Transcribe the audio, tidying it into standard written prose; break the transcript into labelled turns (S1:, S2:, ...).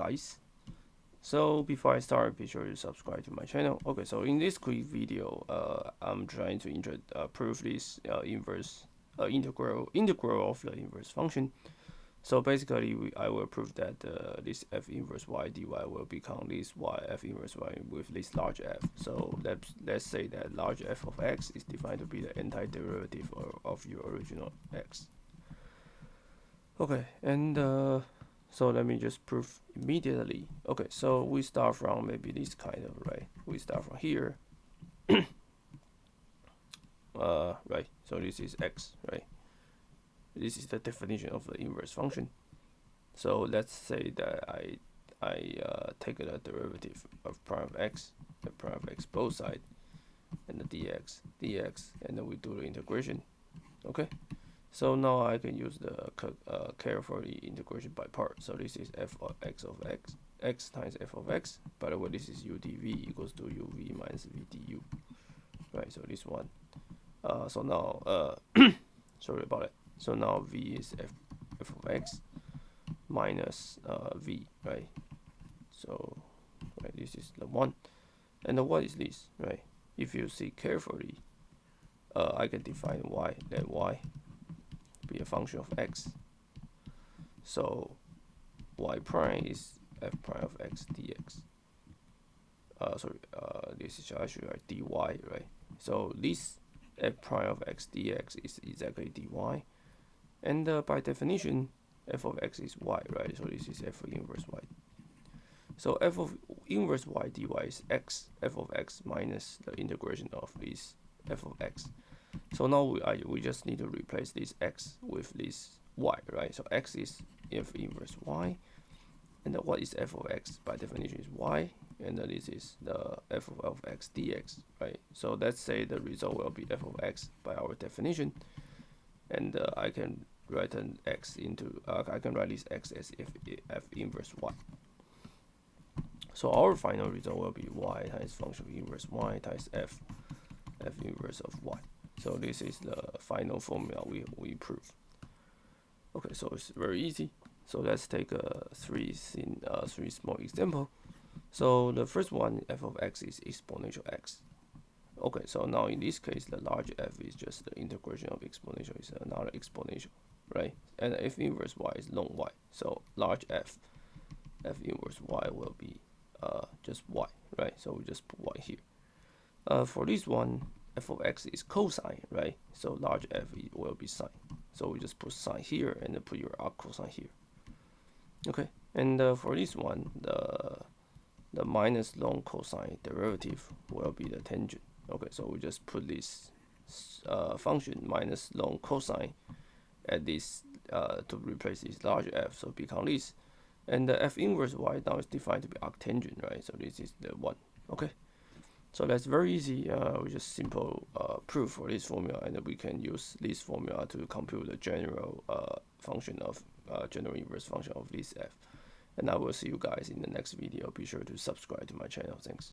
S1: guys. So before I start, be sure to subscribe to my channel. Okay, so in this quick video, I'm trying to prove this integral of the inverse function. So basically, I will prove that this f inverse y dy will become this y f inverse y with this large f. So let's say that large f of x is defined to be the antiderivative of your original x. Okay, and so let me just prove immediately. Okay, so we start from maybe this kind of, right? We start from here. Right, so this is x, right? This is the definition of the inverse function. So let's say that I take the derivative of prime of x, the prime of x both sides, and the dx, and then we do the integration. Okay, so now I can use the carefully integration by part. So this is f of x x times f of x. By the way, this is u dv equals to uv minus v du. Right, so this one. So now, sorry about it. So now v is f of x minus v, right? So right, this is the one, and what is this, right? If you see carefully, I can define y, let y be a function of x. So y prime is f prime of x dx. This is actually like dy, right? So this f prime of x dx is exactly dy, and by definition, f of x is y, right? So this is f inverse y. So f of inverse y dy is x, f of x minus the integration of this f of x. So now we just need to replace this x with this y, right? So x is f inverse y, and what is f of x? By definition is y, and this is the f of x dx, right? So let's say the result will be f of x by our definition, and I can write an x into I can write this x as f inverse y. So our final result will be y times function of inverse y times f inverse of y. So this is the final formula we prove. Okay, so it's very easy. So let's take three small example. So the first one, f of x is exponential x. Okay, so now in this case, the large f is just the integration of exponential is another exponential, right? And f inverse y is long y. So large f inverse y will be just y, right? So we just put y here. For this one, f of x is cosine, right? So large f will be sine. So we just put sine here and then put your arc cosine here. Okay, and for this one, the minus long cosine derivative will be the tangent. Okay, so we just put this function minus long cosine at this to replace this large f, so become this. And the f inverse y now is defined to be arctangent, right? So this is the one. Okay, so that's very easy. We just simple proof for this formula, and we can use this formula to compute the general function of general inverse function of this f. And I will see you guys in the next video. Be sure to subscribe to my channel. Thanks.